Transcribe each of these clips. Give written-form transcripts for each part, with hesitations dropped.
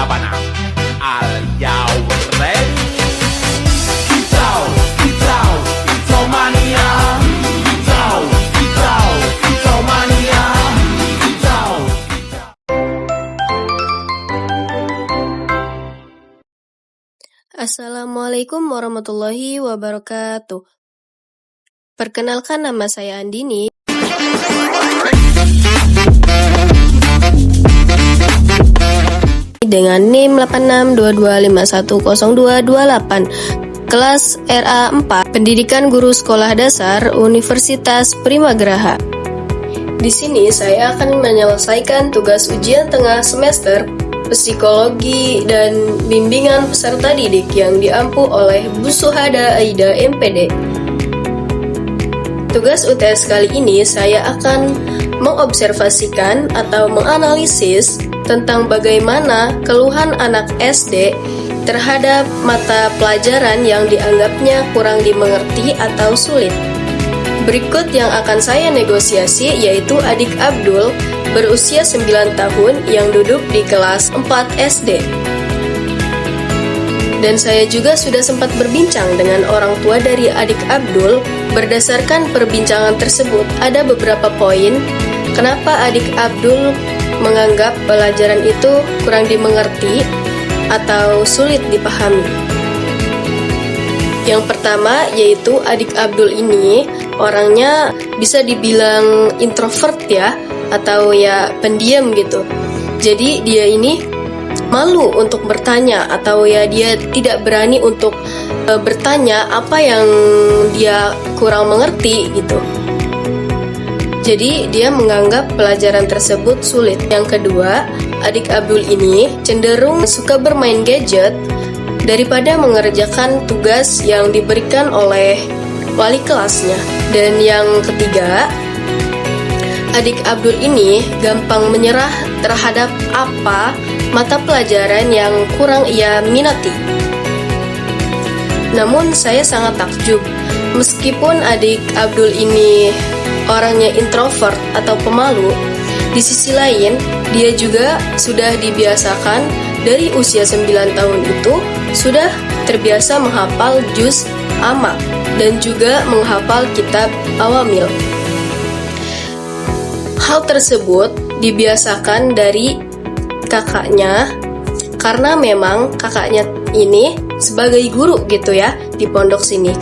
Are y'all ready? Kicau, kicau, kicau mania. Kicau, kicau, kicau mania. Kicau, kicau. Assalamualaikum warahmatullahi wabarakatuh. Perkenalkan, nama saya Andini. Dengan NIM 8622510228, kelas RA4, Pendidikan Guru Sekolah Dasar Universitas Primagraha. Di sini saya akan menyelesaikan tugas ujian tengah semester psikologi dan bimbingan peserta didik yang diampu oleh Bu Suhada Aida MPD. Tugas UTS kali ini saya akan mengobservasikan atau menganalisis tentang bagaimana keluhan anak SD terhadap mata pelajaran yang dianggapnya kurang dimengerti atau sulit. Berikut yang akan saya negosiasi yaitu adik Abdul berusia 9 tahun yang duduk di kelas 4 SD. Dan saya juga sudah sempat berbincang dengan orang tua dari adik Abdul. Berdasarkan perbincangan tersebut, ada beberapa poin kenapa adik Abdul menganggap pelajaran itu kurang dimengerti atau sulit dipahami. Yang pertama yaitu adik Abdul ini orangnya bisa dibilang introvert ya, atau ya pendiam gitu. Jadi dia ini malu untuk bertanya, atau ya dia tidak berani untuk bertanya apa yang dia kurang mengerti gitu. Jadi dia menganggap pelajaran tersebut sulit. Yang kedua, adik Abdul ini cenderung suka bermain gadget daripada mengerjakan tugas yang diberikan oleh wali kelasnya. Dan yang ketiga, adik Abdul ini gampang menyerah terhadap apa mata pelajaran yang kurang ia minati. Namun saya sangat takjub, meskipun adik Abdul ini orangnya introvert atau pemalu, di sisi lain dia juga sudah dibiasakan dari usia 9 tahun itu sudah terbiasa menghafal juz amma dan juga menghafal kitab awamil. Hal tersebut dibiasakan dari kakaknya karena memang kakaknya ini sebagai guru gitu ya di pondok sini.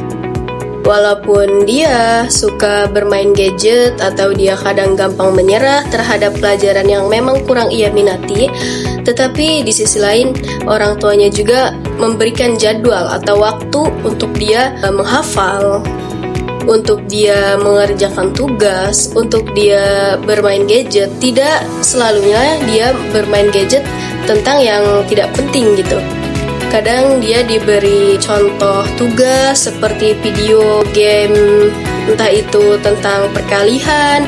Walaupun dia suka bermain gadget atau dia kadang gampang menyerah terhadap pelajaran yang memang kurang ia minati, tetapi di sisi lain orang tuanya juga memberikan jadwal atau waktu untuk dia menghafal, untuk dia mengerjakan tugas, untuk dia bermain gadget. Tidak selalunya dia bermain gadget tentang yang tidak penting gitu. Kadang dia diberi contoh tugas seperti video game, entah itu tentang perkalian.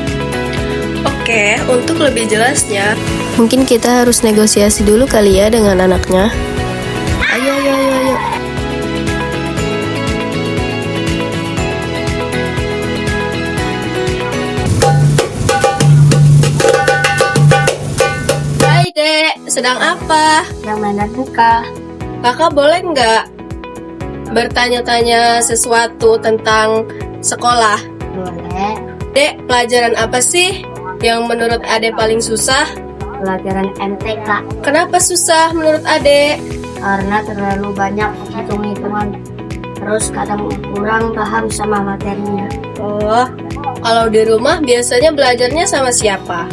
Oke, untuk lebih jelasnya, mungkin kita harus negosiasi dulu kali ya dengan anaknya. Ayo. Hai Dek, sedang apa? Yang mainan buka. Kakak boleh nggak bertanya-tanya sesuatu tentang sekolah? Boleh. Dek, pelajaran apa sih yang menurut Adek paling susah? Pelajaran MTK. Kenapa susah menurut Adek? Karena terlalu banyak hitung-hitungan. Terus kadang kurang paham sama materinya. Oh, kalau di rumah biasanya belajarnya sama siapa?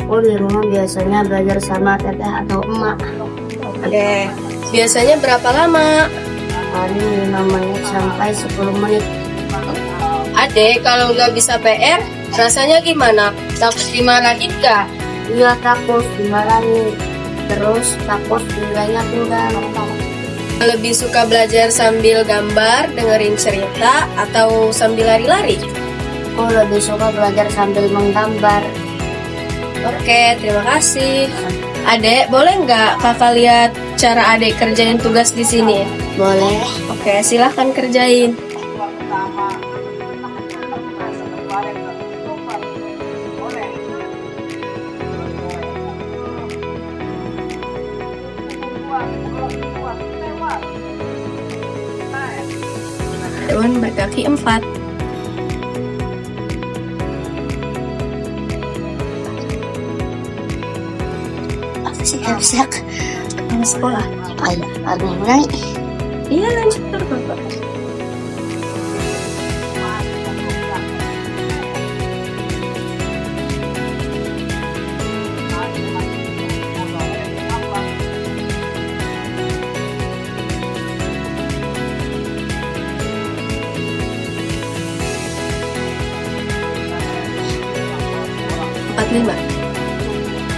Aku di rumah biasanya belajar sama teteh atau emak. Oke, biasanya berapa lama? Paling 5 menit sampai 10 menit. Adek, kalau nggak bisa PR, rasanya gimana? Takut dimarahin nggak? Iya, takut dimarahin. Terus takut nilainya kurang. Lebih suka belajar sambil gambar, dengerin cerita, atau sambil lari-lari? Aku lebih suka belajar sambil menggambar. Oke, terima kasih. Adek, boleh nggak kakak lihat cara adek kerjain tugas di sini? Boleh. Oke, silahkan kerjain. Hewan berkaki 4. Siap-siap Mau sekolah. ayo ada yang mulai Iya, lanjut Bapak.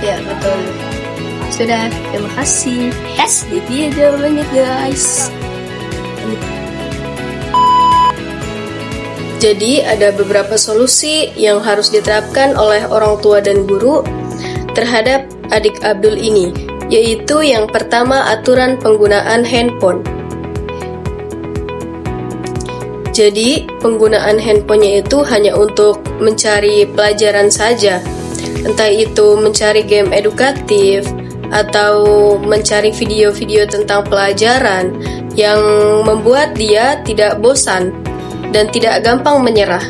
Ya, betul. Sudah, terima kasih. yes Jadi jawabannya guys. Jadi ada beberapa solusi yang harus diterapkan oleh orang tua dan guru terhadap adik Abdul ini, yaitu yang pertama aturan penggunaan handphone. Jadi penggunaan handphonenya itu hanya untuk mencari pelajaran saja, entah itu mencari game edukatif atau mencari video-video tentang pelajaran yang membuat dia tidak bosan dan tidak gampang menyerah.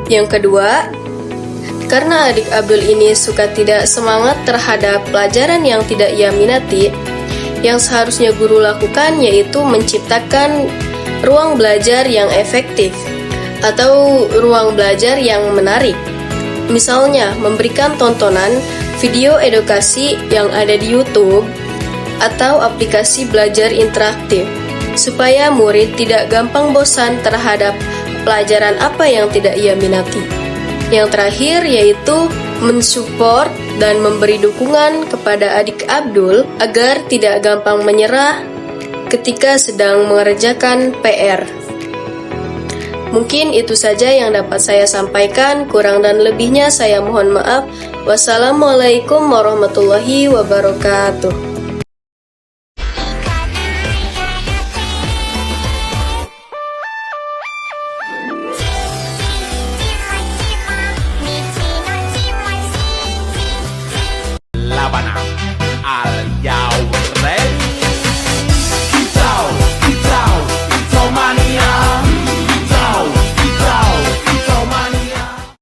Yang kedua, karena adik Abdul ini suka tidak semangat terhadap pelajaran yang tidak ia minati, yang seharusnya guru lakukan yaitu menciptakan ruang belajar yang efektif atau ruang belajar yang menarik. Misalnya, memberikan tontonan video edukasi yang ada di YouTube atau aplikasi belajar interaktif supaya murid tidak gampang bosan terhadap pelajaran apa yang tidak ia minati. Yang terakhir yaitu mensupport dan memberi dukungan kepada adik Abdul agar tidak gampang menyerah ketika sedang mengerjakan PR. Mungkin itu saja yang dapat saya sampaikan, kurang dan lebihnya saya mohon maaf. Wassalamualaikum warahmatullahi wabarakatuh.